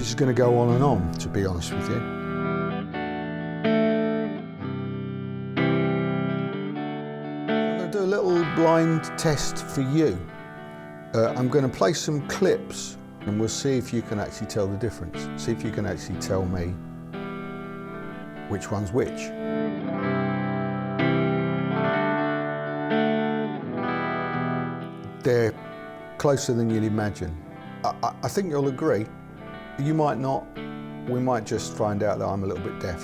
This is going to go on and on, to be honest with you. I'm going to do a little blind test for you. I'm going to play some clips and we'll see if you can actually tell the difference. See if you can actually tell me which one's which. They're closer than you'd imagine. I think you'll agree. You might not. We might just find out that I'm a little bit deaf.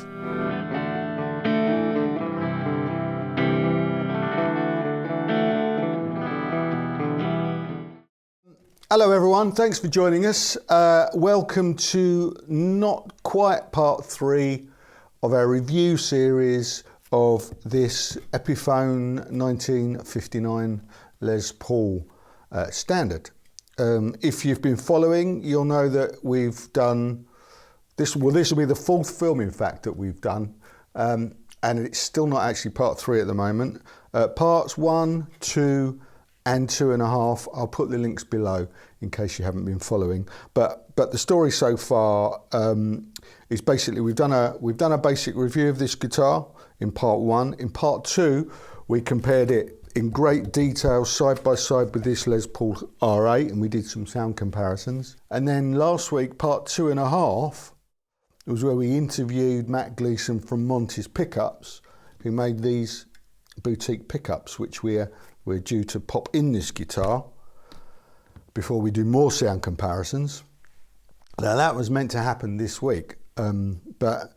Hello everyone, thanks for joining us. Welcome to not quite part 3 of our review series of this Epiphone 1959 Les Paul standard. If you've been following, you'll know that we've done this. Well, this will be the 4th film, in fact, that we've done, and it's still not actually part 3 at the moment. Parts 1, 2, and 2.5. I'll put the links below in case you haven't been following. But the story so far is basically we've done a basic review of this guitar in part 1. In part 2, we compared it in great detail side by side with this Les Paul R8, and we did some sound comparisons. And then last week, part 2.5, was where we interviewed Matt Gleason from Monty's Pickups, who made these boutique pickups, which we're due to pop in this guitar before we do more sound comparisons. Now that was meant to happen this week, but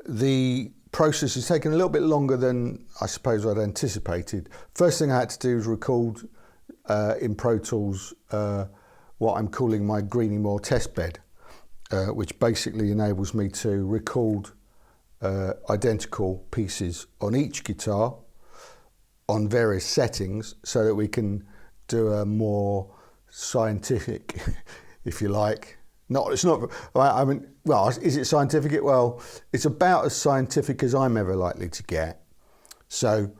the process has taken a little bit longer than I suppose I'd anticipated. First thing I had to do was record in Pro Tools what I'm calling my greeny-moore-sound-test-bed, which basically enables me to record identical pieces on each guitar on various settings so that we can do a more scientific, if you like. It's not, I mean, well, is it scientific? Well, it's about as scientific as I'm ever likely to get. So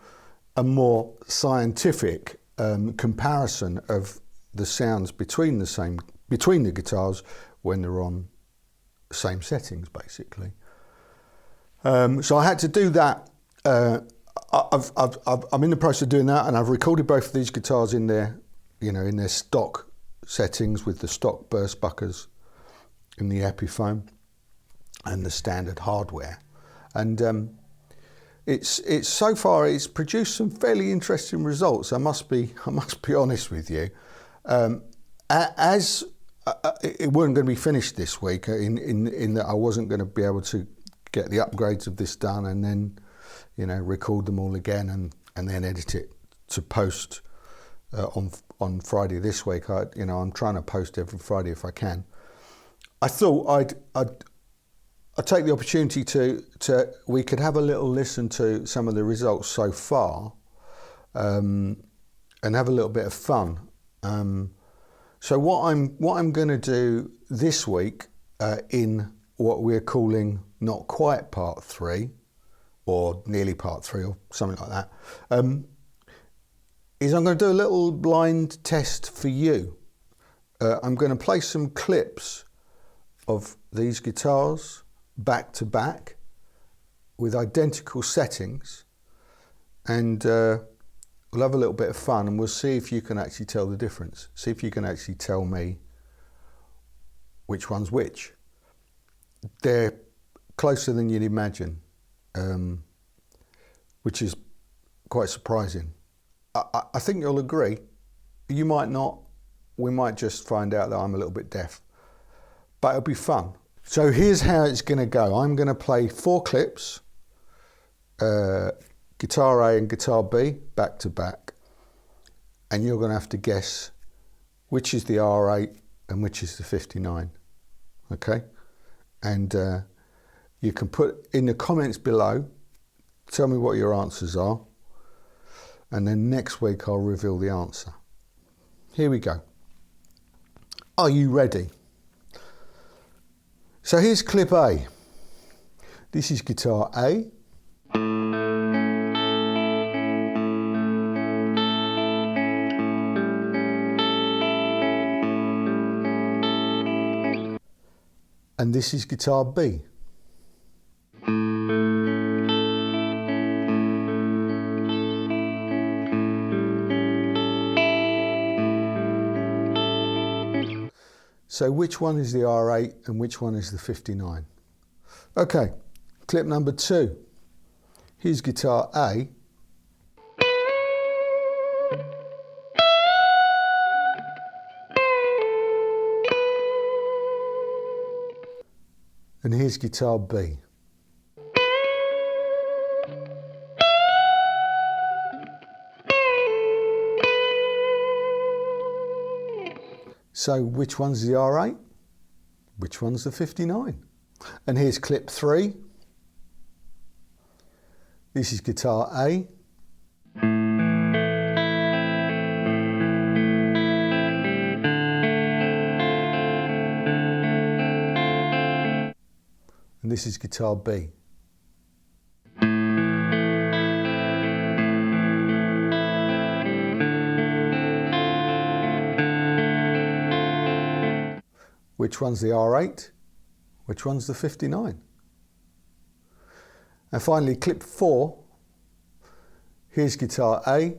a more scientific comparison of the sounds between the guitars when they're on the same settings, basically. So I had to do that. I'm in the process of doing that, and I've recorded both of these guitars in their, in their stock settings with the stock burst buckers in the Epiphone and the standard hardware, and it's so far it's produced some fairly interesting results. I must be honest with you. As it wasn't going to be finished this week, in that I wasn't going to be able to get the upgrades of this done and then record them all again and then edit it to post on Friday this week. I'm trying to post every Friday if I can. I thought I'd take the opportunity we could have a little listen to some of the results so far, and have a little bit of fun. So what I'm going to do this week, in what we're calling not quite part 3, or nearly part 3, or something like that, is I'm going to do a little blind test for you. I'm going to play some clips of these guitars back to back with identical settings, and we'll have a little bit of fun and we'll see if you can actually tell the difference. See if you can actually tell me which one's which. They're closer than you'd imagine, which is quite surprising. I think you'll agree. You might not. We might just find out that I'm a little bit deaf. But it'll be fun. So here's how it's going to go. I'm going to play 4 clips, guitar A and guitar B, back to back. And you're going to have to guess which is the R8 and which is the 59. Okay? And you can put in the comments below, tell me what your answers are. And then next week I'll reveal the answer. Here we go. Are you ready? So here's clip A. This is guitar A. And this is guitar B. So which one is the R8 and which one is the 59? Okay, clip number 2. Here's guitar A. And here's guitar B. So which one's the R8? Which one's the 59? And here's clip 3. This is guitar A. And this is guitar B. Which one's the R8? Which one's the 59? And finally, clip 4. Here's guitar A.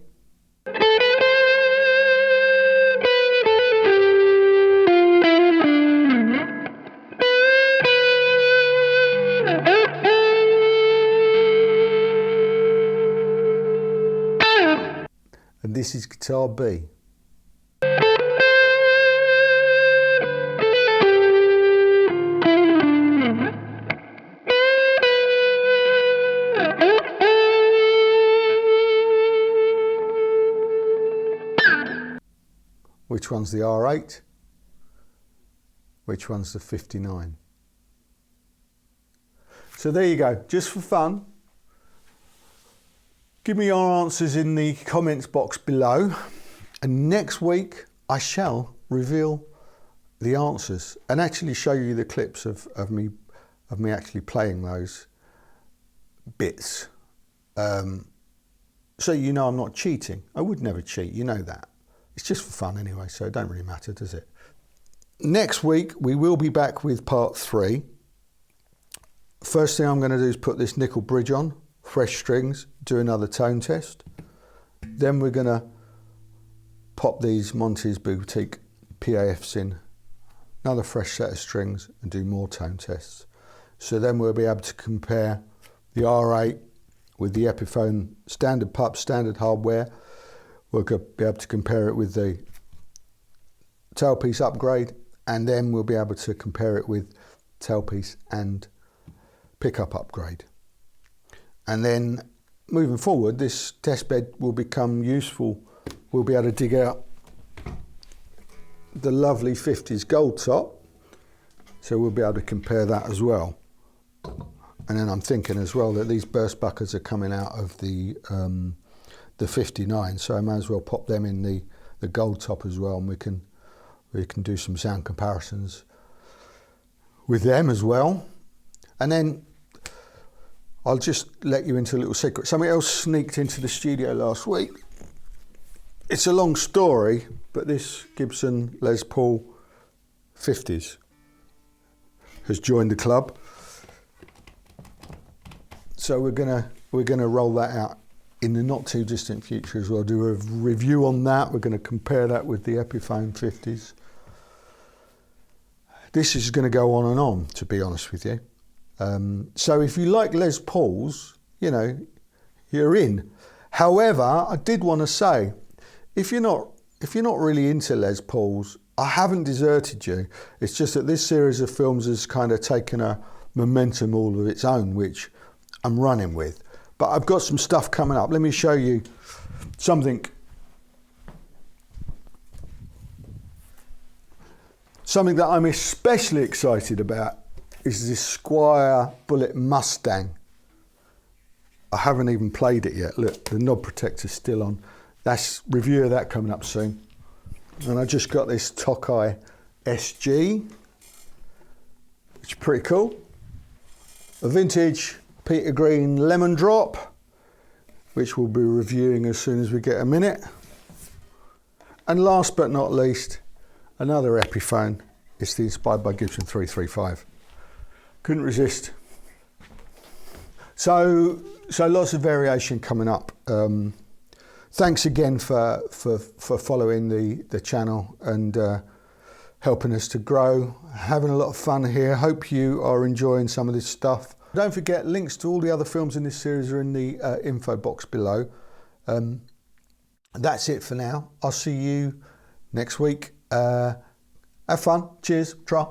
And this is guitar B. Which one's the R8? Which one's the 59? So there you go, just for fun. Give me your answers in the comments box below. And next week I shall reveal the answers and actually show you the clips of me actually playing those bits. So you know I'm not cheating. I would never cheat, you know that. It's just for fun anyway, so it don't really matter, does it? Next week, we will be back with part 3. First thing I'm going to do is put this nickel bridge on, fresh strings, do another tone test. Then we're going to pop these Monty's Boutique PAFs in, another fresh set of strings, and do more tone tests. So then we'll be able to compare the R8 with the Epiphone standard pup, standard hardware. We'll be able to compare it with the tailpiece upgrade, and then we'll be able to compare it with tailpiece and pickup upgrade. And then moving forward, this test bed will become useful. We'll be able to dig out the lovely 50s gold top, so we'll be able to compare that as well. And then I'm thinking as well that these burst buckets are coming out of the 59, so I may as well pop them in the gold top as well, and we can do some sound comparisons with them as well. And then I'll just let you into a little secret. Something else sneaked into the studio last week. It's a long story, but this Gibson Les Paul 50s has joined the club, so we're gonna roll that out in the not too distant future as well. Do a review on that. We're going to compare that with the Epiphone 50s. This is going to go on and on, to be honest with you. So if you like Les Pauls, you know, you're in. However, I did want to say, if you're not really into Les Pauls, I haven't deserted you. It's just that this series of films has kind of taken a momentum all of its own, which I'm running with. But I've got some stuff coming up. Let me show you something that I'm especially excited about is this Squier Bullet Mustang. I haven't even played it yet. Look, the knob protector's still on. That's review of that coming up soon. And I just got this Tokai SG, which is pretty cool. A vintage Peter Green Lemon Drop, which we'll be reviewing as soon as we get a minute. And last but not least, another Epiphone. It's the Inspired by Gibson 335. Couldn't resist. So lots of variation coming up. Thanks again for following the channel and helping us to grow. Having a lot of fun here. Hope you are enjoying some of this stuff. Don't forget, links to all the other films in this series are in the info box below. That's it for now. I'll see you next week. Have fun. Cheers. Tra.